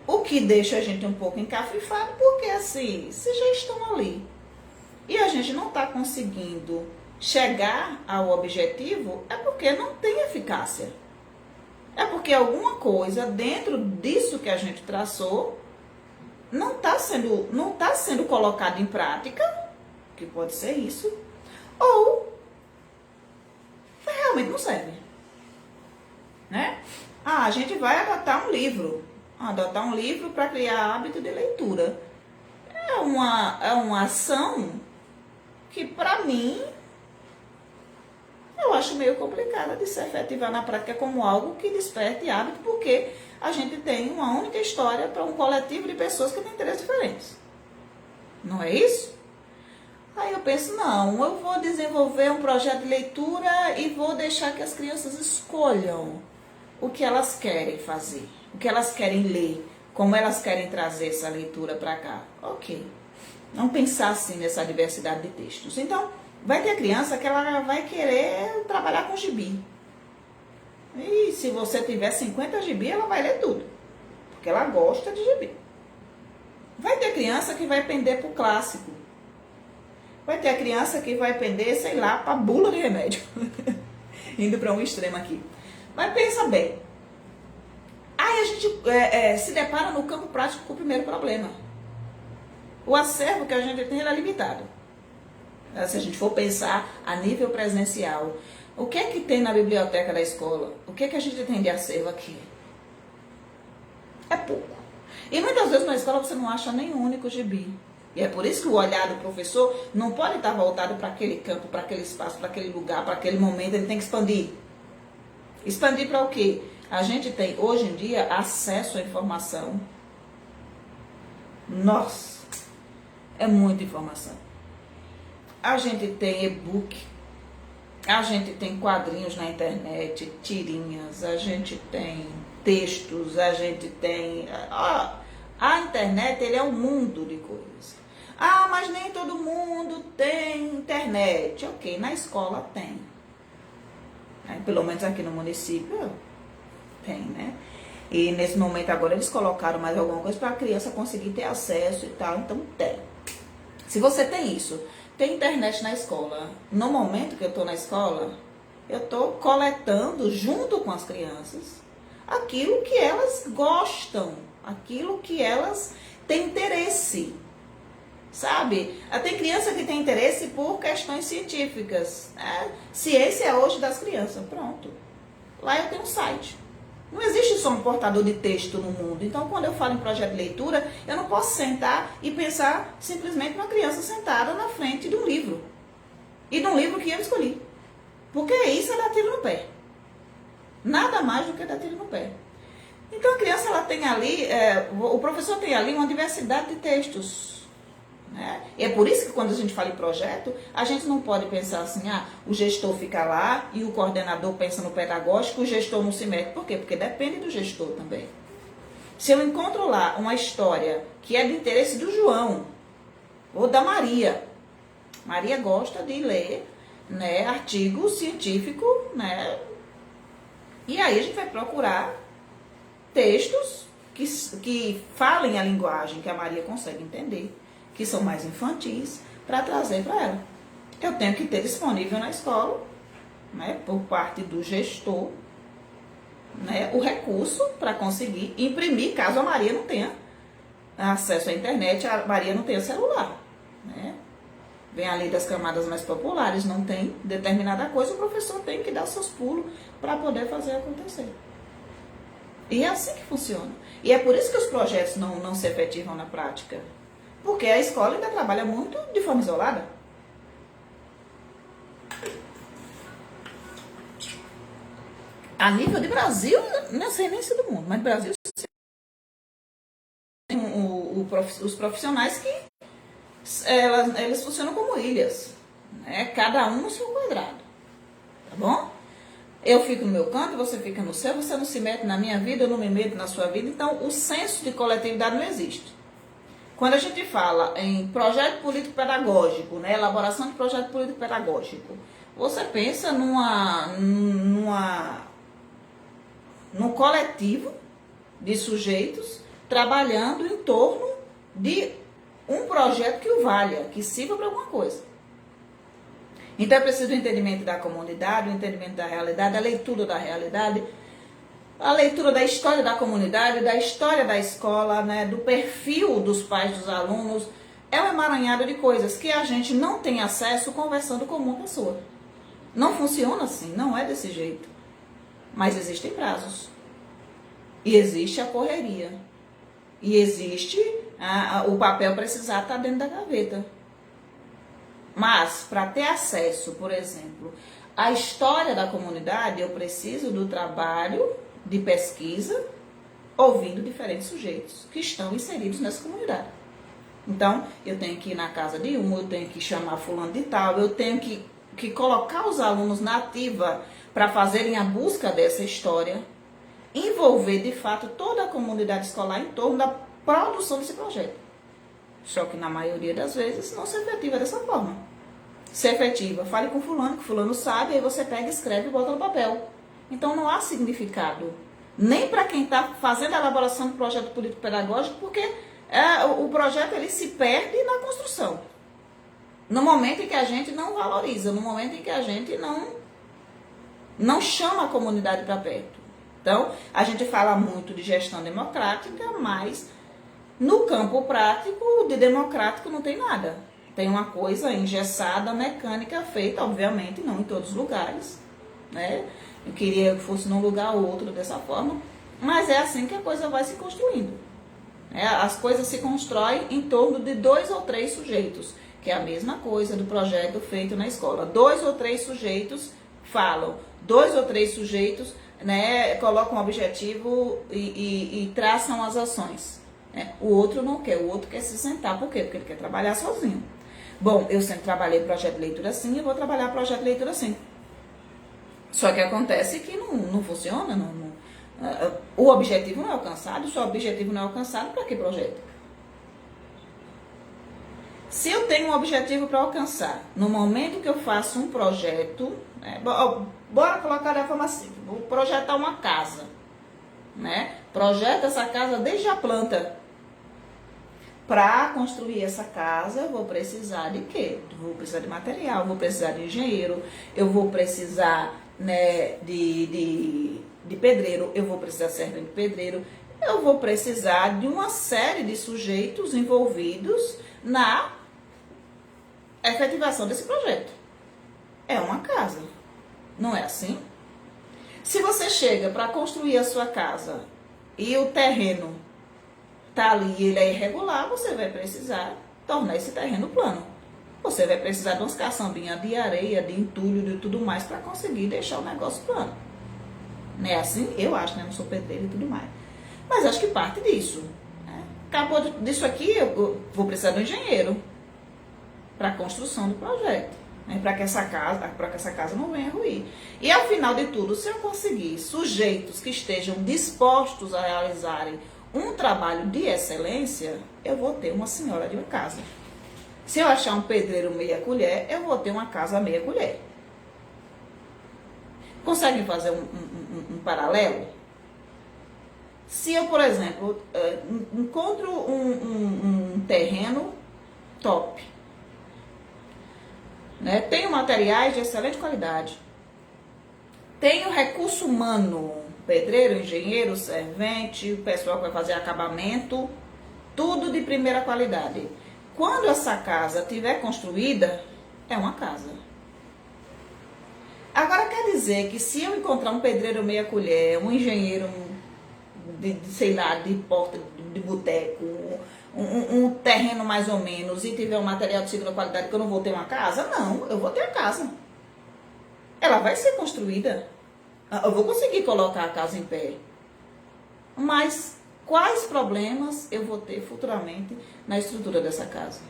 O que deixa a gente um pouco encafifado, porque assim, se já estão ali e a gente não está conseguindo chegar ao objetivo, é porque não tem eficácia. É porque alguma coisa dentro disso que a gente traçou não está sendo colocado em prática, que pode ser isso, ou realmente não serve, né? A gente vai adotar um livro para criar hábito de leitura. É uma ação que, para mim, eu acho meio complicada de se efetivar na prática como algo que desperte hábito, porque a gente tem uma única história para um coletivo de pessoas que têm interesses diferentes. Não é isso? Aí eu penso, não, eu vou desenvolver um projeto de leitura e vou deixar que as crianças escolham o que elas querem fazer, o que elas querem ler, como elas querem trazer essa leitura para cá. Ok. Não pensar assim nessa diversidade de textos. Então, vai ter criança que ela vai querer trabalhar com gibi. E se você tiver 50 gibi, ela vai ler tudo. Porque ela gosta de gibi. Vai ter criança que vai pender pro clássico. Vai ter a criança que vai pender, sei lá, pra bula de remédio. Indo para um extremo aqui. Mas pensa bem. Aí a gente se depara no campo prático com o primeiro problema. O acervo que a gente tem, ele é limitado. Se a gente for pensar a nível presencial, o que é que tem na biblioteca da escola? O que é que a gente tem de acervo aqui? É pouco. E muitas vezes na escola você não acha nem um único gibi. E é por isso que o olhar do professor não pode estar voltado para aquele campo, para aquele espaço, para aquele lugar, para aquele momento. Ele tem que expandir. Expandir para o quê? A gente tem, hoje em dia, acesso à informação. Nossa, é muita informação. A gente tem e-book, a gente tem quadrinhos na internet, tirinhas, a gente tem textos, a gente tem... A internet, ele é um mundo de coisas. Ah, mas nem todo mundo tem internet. Ok, na escola tem. Pelo menos aqui no município tem, né? E nesse momento agora eles colocaram mais alguma coisa para a criança conseguir ter acesso e tal, então tem. Se você tem isso, tem internet na escola. No momento que eu estou na escola, eu estou coletando junto com as crianças aquilo que elas gostam, aquilo que elas têm interesse. Sabe? Tem criança que tem interesse por questões científicas. Né? Ciência é hoje das crianças. Pronto. Lá eu tenho um site. Não existe só um portador de texto no mundo. Então, quando eu falo em projeto de leitura, eu não posso sentar e pensar simplesmente uma criança sentada na frente de um livro. E de um livro que eu escolhi. Porque isso é dar tiro no pé. Nada mais do que dar tiro no pé. Então, a criança ela tem ali, o professor tem ali uma diversidade de textos. Né? E é por isso que quando a gente fala em projeto, a gente não pode pensar assim, o gestor fica lá e o coordenador pensa no pedagógico, o gestor não se mete. Por quê? Porque depende do gestor também. Se eu encontro lá uma história que é de interesse do João ou da Maria, Maria gosta de ler, né, artigo científico, né? E aí a gente vai procurar textos que falem a linguagem que a Maria consegue entender, que são mais infantis, para trazer para ela. Eu tenho que ter disponível na escola, né, por parte do gestor, né, o recurso para conseguir imprimir, caso a Maria não tenha acesso à internet, a Maria não tenha celular. Né? Vem ali das camadas mais populares, não tem determinada coisa, o professor tem que dar seus pulos para poder fazer acontecer. E é assim que funciona. E é por isso que os projetos não se efetivam na prática. Porque a escola ainda trabalha muito de forma isolada. A nível de Brasil, não sei nem se do mundo, mas Brasil tem os profissionais que eles funcionam como ilhas. Né? Cada um no seu quadrado. Tá bom? Eu fico no meu canto, você fica no seu, você não se mete na minha vida, eu não me meto na sua vida. Então, o senso de coletividade não existe. Quando a gente fala em projeto político-pedagógico, né, elaboração de projeto político-pedagógico, você pensa num coletivo de sujeitos trabalhando em torno de um projeto que o valha, que sirva para alguma coisa. Então é preciso o entendimento da comunidade, o entendimento da realidade, a leitura da realidade, a leitura da história da comunidade, da história da escola, né, do perfil dos pais dos alunos. É um emaranhado de coisas que a gente não tem acesso conversando com uma pessoa. Não funciona assim, não é desse jeito. Mas existem prazos. E existe a correria. E existe o papel precisar estar dentro da gaveta. Mas, para ter acesso, por exemplo, à história da comunidade, eu preciso do trabalho de pesquisa, ouvindo diferentes sujeitos que estão inseridos nessa comunidade. Então, eu tenho que ir na casa de um, eu tenho que chamar fulano de tal, eu tenho que colocar os alunos na ativa para fazerem a busca dessa história, envolver, de fato, toda a comunidade escolar em torno da produção desse projeto. Só que, na maioria das vezes, não se efetiva dessa forma. Se efetiva, fale com fulano, que fulano sabe, aí você pega, escreve e bota no papel. Então, não há significado, nem para quem está fazendo a elaboração do projeto político-pedagógico, porque o projeto ele se perde na construção. No momento em que a gente não valoriza, no momento em que a gente não chama a comunidade para perto. Então, a gente fala muito de gestão democrática, mas no campo prático, de democrático não tem nada. Tem uma coisa engessada, mecânica, feita, obviamente, não em todos os lugares, né? Eu queria que fosse num lugar ou outro dessa forma, mas é assim que a coisa vai se construindo. As coisas se constroem em torno de 2 ou 3 sujeitos, que é a mesma coisa do projeto feito na escola. 2 ou 3 sujeitos falam, 2 ou 3 sujeitos, né, colocam um objetivo e traçam as ações. Né? O outro não quer, o outro quer se sentar. Por quê? Porque ele quer trabalhar sozinho. Bom, eu sempre trabalhei projeto de leitura assim, eu vou trabalhar projeto de leitura assim. Só que acontece que não funciona, o objetivo não é alcançado. Se o objetivo não é alcançado, para que projeto? Se eu tenho um objetivo para alcançar, no momento que eu faço um projeto, né, bora colocar da forma simples, vou projetar uma casa, né? Projeta essa casa desde a planta. Para construir essa casa, eu vou precisar de quê? Vou precisar de material, vou precisar de engenheiro, eu vou precisar, né, de pedreiro, eu vou precisar de servente de pedreiro, eu vou precisar de uma série de sujeitos envolvidos na efetivação desse projeto. É uma casa, não é assim? Se você chega para construir a sua casa e o terreno tá ali e ele é irregular, você vai precisar tornar esse terreno plano. Você vai precisar de umas caçambinhas de areia, de entulho, de tudo mais para conseguir deixar o negócio plano. Não é assim? Eu acho, né? Não sou pedreiro e tudo mais. Mas acho que parte disso. Né? Acabou disso aqui, eu vou precisar de um engenheiro para a construção do projeto. Né? Para que essa casa não venha ruir. E ao final de tudo, se eu conseguir sujeitos que estejam dispostos a realizarem um trabalho de excelência, eu vou ter uma senhora de uma casa. Se eu achar um pedreiro meia colher, eu vou ter uma casa meia colher. Conseguem fazer um paralelo? Se eu, por exemplo, encontro um terreno top, né? Tenho materiais de excelente qualidade, tenho recurso humano, pedreiro, engenheiro, servente, o pessoal que vai fazer acabamento, tudo de primeira qualidade. Quando essa casa estiver construída, é uma casa. Agora quer dizer que se eu encontrar um pedreiro meia colher, um engenheiro sei lá, de porta de boteco, um terreno mais ou menos, e tiver um material de segunda qualidade, que eu não vou ter uma casa? Não, eu vou ter a casa. Ela vai ser construída. Eu vou conseguir colocar a casa em pé. Mas quais problemas eu vou ter futuramente na estrutura dessa casa?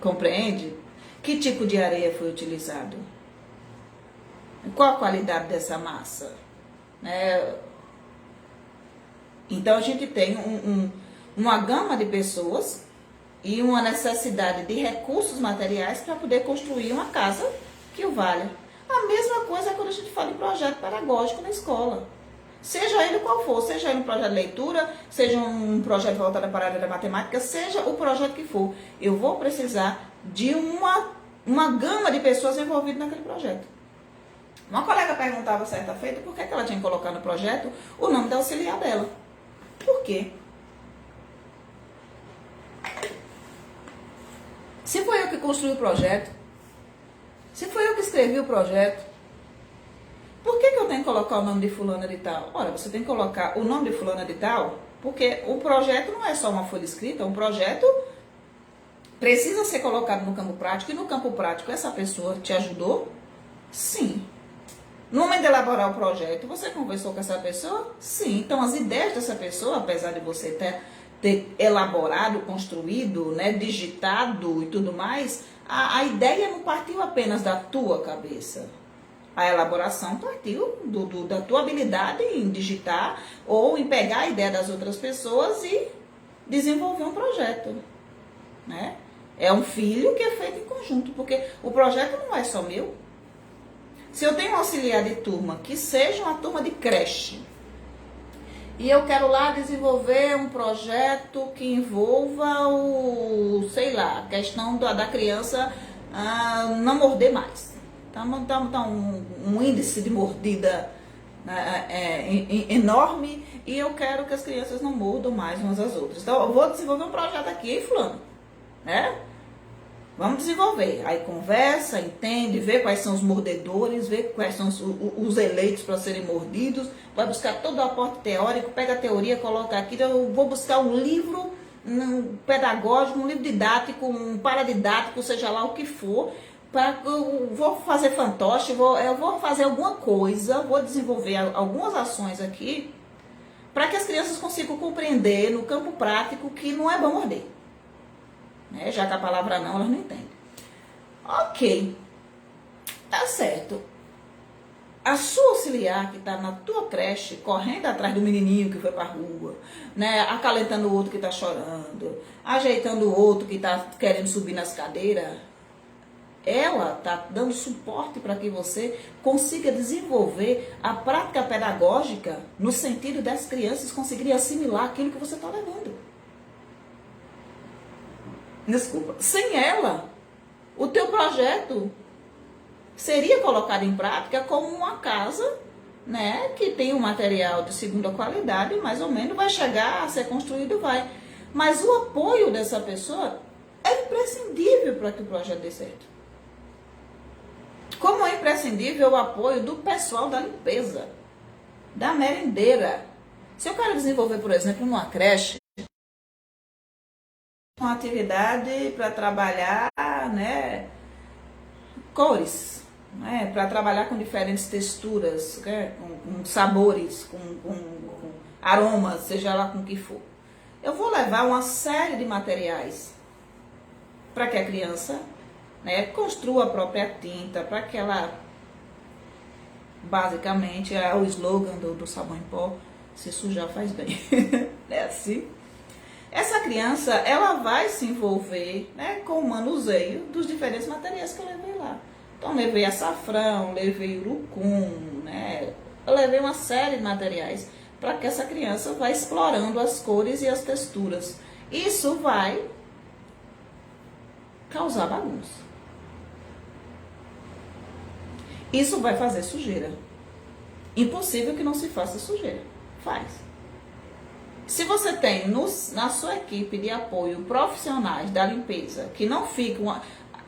Compreende? Que tipo de areia foi utilizado? Qual a qualidade dessa massa? Então a gente tem uma gama de pessoas e uma necessidade de recursos materiais para poder construir uma casa que o valha. A mesma coisa quando a gente fala em projeto pedagógico na escola. Seja ele qual for, seja ele um projeto de leitura, seja um projeto voltado para a área da matemática, seja o projeto que for, eu vou precisar de uma gama de pessoas envolvidas naquele projeto. Uma colega perguntava certa feita por que ela tinha que colocar no projeto o nome da auxiliar dela. Por quê? Se foi eu que construí o projeto, se foi eu que escrevi o projeto, por que eu tenho que colocar o nome de fulana de tal? Ora, você tem que colocar o nome de fulana de tal, porque o projeto não é só uma folha escrita, um projeto precisa ser colocado no campo prático, e no campo prático essa pessoa te ajudou? Sim. No momento de elaborar o projeto, você conversou com essa pessoa? Sim. Então, as ideias dessa pessoa, apesar de você ter elaborado, construído, né, digitado e tudo mais, a ideia não partiu apenas da tua cabeça. A elaboração partiu da tua habilidade em digitar ou em pegar a ideia das outras pessoas e desenvolver um projeto. Né? É um filho que é feito em conjunto, porque o projeto não é só meu. Se eu tenho um auxiliar de turma, que seja uma turma de creche, e eu quero lá desenvolver um projeto que envolva a questão da criança não morder mais. Tá um índice de mordida enorme e eu quero que as crianças não mordam mais umas às outras. Então, eu vou desenvolver um projeto aqui, fulano, né? Vamos desenvolver. Aí conversa, entende, vê quais são os mordedores, vê quais são os eleitos para serem mordidos, vai buscar todo o aporte teórico, pega a teoria, coloca aqui. Eu vou buscar um livro pedagógico, um livro didático, um paradidático, seja lá o que for, eu vou fazer fantoche, eu vou fazer alguma coisa, vou desenvolver algumas ações aqui, para que as crianças consigam compreender no campo prático que não é bom morder. Né? Já que a palavra não, elas não entendem. Ok, tá certo. A sua auxiliar que está na tua creche, correndo atrás do menininho que foi para a rua, né? Acalentando o outro que está chorando, ajeitando o outro que está querendo subir nas cadeiras, ela está dando suporte para que você consiga desenvolver a prática pedagógica no sentido das crianças conseguirem assimilar aquilo que você está levando. Desculpa. Sem ela, o teu projeto seria colocado em prática como uma casa, né, que tem um material de segunda qualidade, mais ou menos, vai chegar a ser construído, vai. Mas o apoio dessa pessoa é imprescindível para que o projeto dê certo. Como é imprescindível o apoio do pessoal da limpeza, da merendeira. Se eu quero desenvolver, por exemplo, numa creche, uma atividade para trabalhar, né, cores, né, para trabalhar com diferentes texturas, né, com sabores, com aromas, seja lá com o que for. Eu vou levar uma série de materiais para que a criança, né, construa a própria tinta, para que ela, basicamente, é o slogan do sabão em pó, se sujar faz bem, é assim. Essa criança, ela vai se envolver, né, com o manuseio dos diferentes materiais que eu levei lá. Então, levei açafrão, levei urucum, né, eu levei uma série de materiais para que essa criança vá explorando as cores e as texturas. Isso vai causar bagunça. Isso vai fazer sujeira. Impossível que não se faça sujeira. Faz. Se você tem na sua equipe de apoio profissionais da limpeza que não ficam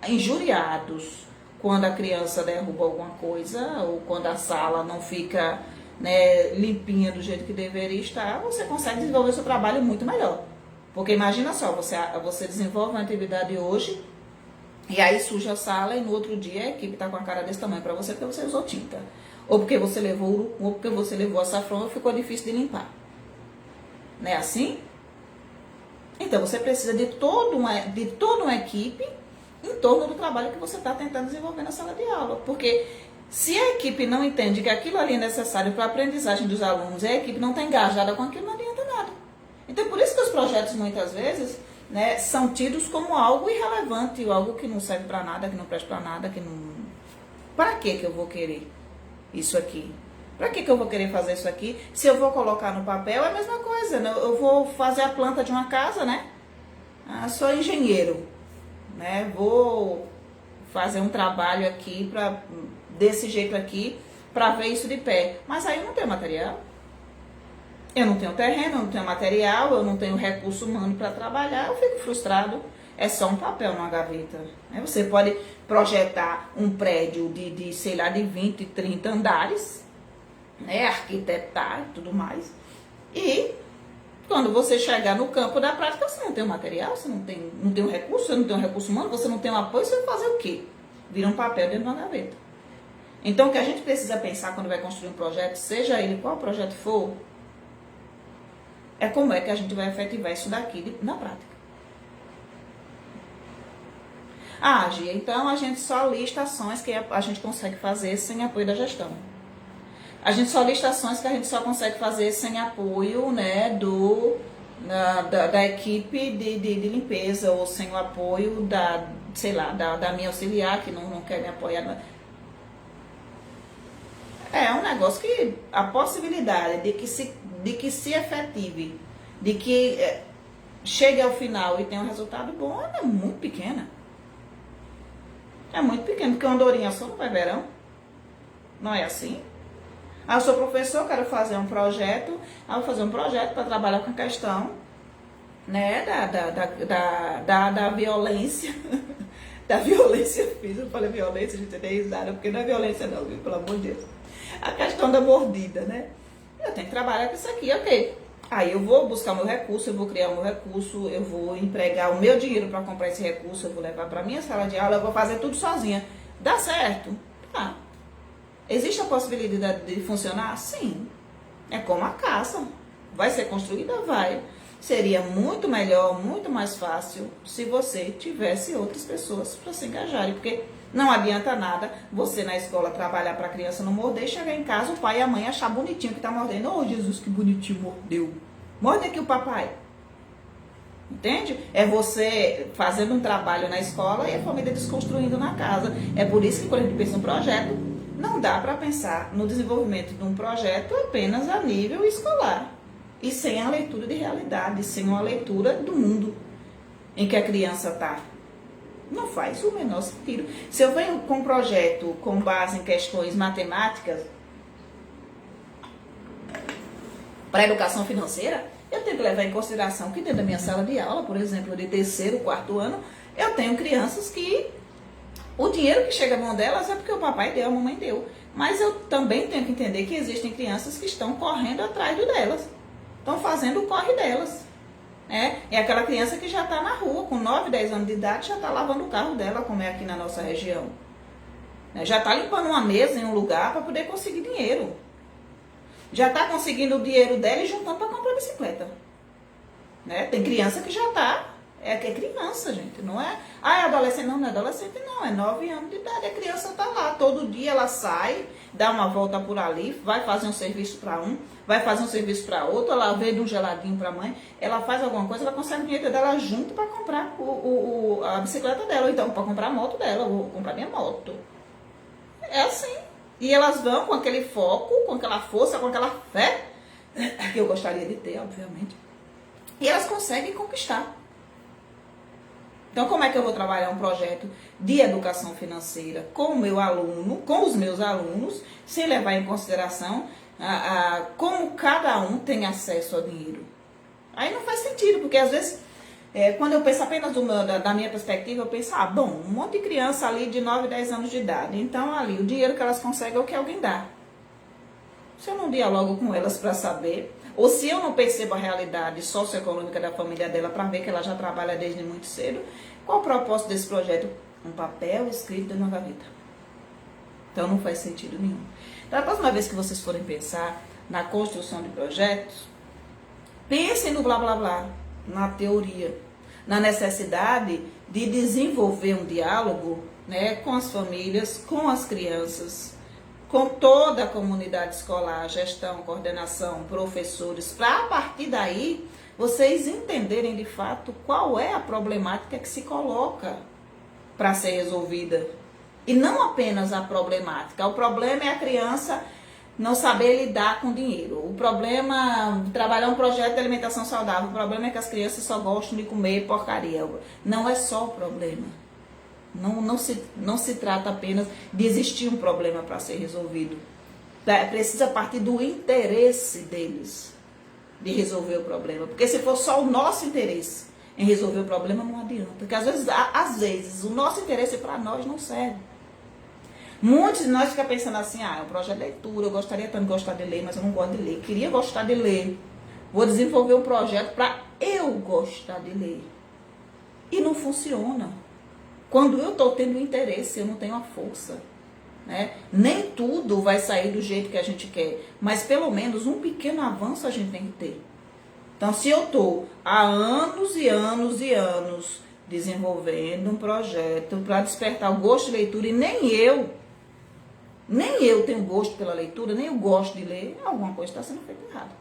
injuriados quando a criança derruba alguma coisa ou quando a sala não fica, né, limpinha do jeito que deveria estar, você consegue desenvolver seu trabalho muito melhor. Porque imagina só, você desenvolve uma atividade hoje e aí suja a sala e no outro dia a equipe está com a cara desse tamanho para você porque você usou tinta. Ou porque você levou urucum, ou porque você levou açafrão e ficou difícil de limpar. Não é assim? Então você precisa de toda uma equipe em torno do trabalho que você está tentando desenvolver na sala de aula. Porque se a equipe não entende que aquilo ali é necessário para a aprendizagem dos alunos e a equipe não está engajada com aquilo, não adianta nada. Então por isso que os projetos muitas vezes, né, são tidos como algo irrelevante, algo que não serve para nada, que não presta para nada, que não... Para que eu vou querer isso aqui? Para que eu vou querer fazer isso aqui? Se eu vou colocar no papel, é a mesma coisa, né? Eu vou fazer a planta de uma casa, né? Sou engenheiro, né? Vou fazer um trabalho aqui, desse jeito aqui, para ver isso de pé. Mas aí eu não tenho material. Eu não tenho terreno, eu não tenho material, eu não tenho recurso humano para trabalhar, eu fico frustrado. É só um papel numa gaveta. Né? Você pode projetar um prédio de, sei lá, de 20, 30 andares, né? Arquitetar e tudo mais. E quando você chegar no campo da prática, você não tem o material, você não tem o recurso, você não tem o recurso humano, você não tem o apoio, você vai fazer o quê? Vira um papel dentro de uma gaveta. Então o que a gente precisa pensar quando vai construir um projeto, seja ele qual projeto for, é como é que a gente vai efetivar isso daqui na prática. Gia, então a gente só lista ações que a gente consegue fazer sem apoio da gestão. A gente só lista ações que a gente só consegue fazer sem apoio, né, da equipe de limpeza ou sem o apoio da minha auxiliar que não quer me apoiar. É um negócio que a possibilidade de que se efetive, de que chegue ao final e tenha um resultado bom, é muito pequena. É muito pequeno, porque uma andorinha só não vai verão. Não é assim? Eu sou professor, quero fazer um projeto. Vou fazer um projeto para trabalhar com a questão, né, da violência. Da violência física. Eu falei violência, a gente tem risada, porque não é violência não, viu? Pelo amor de Deus. A questão da mordida, né? Eu tenho que trabalhar com isso aqui, ok. Aí eu vou buscar o meu recurso, eu vou criar o meu recurso, eu vou empregar o meu dinheiro para comprar esse recurso, eu vou levar para minha sala de aula, eu vou fazer tudo sozinha. Dá certo? Tá. Existe a possibilidade de funcionar? Sim. É como a casa. Vai ser construída? Vai. Seria muito melhor, muito mais fácil se você tivesse outras pessoas para se engajarem. Porque não adianta nada você na escola trabalhar para a criança não morder e chegar em casa o pai e a mãe achar bonitinho que está mordendo. Oh, Jesus, que bonitinho, mordeu. Morde aqui o papai. Entende? É você fazendo um trabalho na escola e a família desconstruindo na casa. É por isso que quando a gente pensa em um projeto, não dá para pensar no desenvolvimento de um projeto apenas a nível escolar. E sem a leitura de realidade, sem uma leitura do mundo em que a criança está. Não faz o menor sentido. Se eu venho com um projeto com base em questões matemáticas para a educação financeira, eu tenho que levar em consideração que dentro da minha sala de aula, por exemplo, de 3º, 4º ano, eu tenho crianças que o dinheiro que chega à mão delas é porque o papai deu, a mamãe deu. Mas eu também tenho que entender que existem crianças que estão correndo atrás do delas. Estão fazendo o corre delas. É aquela criança que já está na rua, com 9, 10 anos de idade, já está lavando o carro dela, como é aqui na nossa região. Já está limpando uma mesa em um lugar para poder conseguir dinheiro. Já está conseguindo o dinheiro dela e juntando para comprar bicicleta. Tem criança que já está. É criança, gente. Não é adolescente. Não é adolescente, não. É 9 anos de idade. A criança está lá. Todo dia ela sai, dá uma volta por ali, vai fazer um serviço para um, vai fazer um serviço para outro, ela vende um geladinho para a mãe, ela faz alguma coisa, ela consegue o dinheiro dela junto para comprar a bicicleta dela, ou então para comprar a moto dela, ou comprar minha moto. É assim. E elas vão com aquele foco, com aquela força, com aquela fé, que eu gostaria de ter, obviamente. E elas conseguem conquistar. Então, como é que eu vou trabalhar um projeto de educação financeira com o meu aluno, com os meus alunos, sem levar em consideração como cada um tem acesso ao dinheiro? Aí não faz sentido, porque às vezes, quando eu penso apenas da minha perspectiva, eu penso, bom, um monte de criança ali de 9, 10 anos de idade, então ali o dinheiro que elas conseguem é o que alguém dá. Se eu não dialogo com elas para saber, ou se eu não percebo a realidade socioeconômica da família dela para ver que ela já trabalha desde muito cedo, qual o propósito desse projeto? Um papel escrito numa gaveta. Então não faz sentido nenhum. Então, a próxima vez que vocês forem pensar na construção de projetos, pensem no blá blá blá, na teoria, na necessidade de desenvolver um diálogo, com as famílias, com as crianças, com toda a comunidade escolar, gestão, coordenação, professores, para a partir daí vocês entenderem de fato qual é a problemática que se coloca para ser resolvida. E não apenas a problemática. O problema é a criança não saber lidar com dinheiro. O problema é trabalhar um projeto de alimentação saudável. O problema é que as crianças só gostam de comer porcaria. Não é só o problema. Não se trata apenas de existir um problema para ser resolvido. Precisa partir do interesse deles de resolver o problema. Porque se for só o nosso interesse em resolver o problema, não adianta. Porque às vezes o nosso interesse para nós não serve. Muitos de nós ficam pensando assim, é um projeto de leitura, eu gostaria tanto de gostar de ler, mas eu não gosto de ler. Queria gostar de ler. Vou desenvolver um projeto para eu gostar de ler. E não funciona. Quando eu estou tendo interesse, eu não tenho a força. Nem tudo vai sair do jeito que a gente quer, mas pelo menos um pequeno avanço a gente tem que ter. Então, se eu estou há anos e anos e anos desenvolvendo um projeto para despertar o gosto de leitura e nem eu tenho gosto pela leitura, nem eu gosto de ler, alguma coisa está sendo feita errada.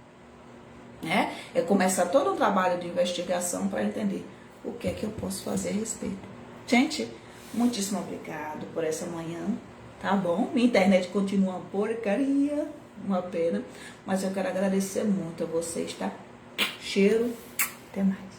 É começar todo um trabalho de investigação para entender o que é que eu posso fazer a respeito. Gente, muitíssimo obrigado por essa manhã, tá bom? Minha internet continua uma porcaria, uma pena, mas eu quero agradecer muito a vocês, tá? Cheiro, até mais.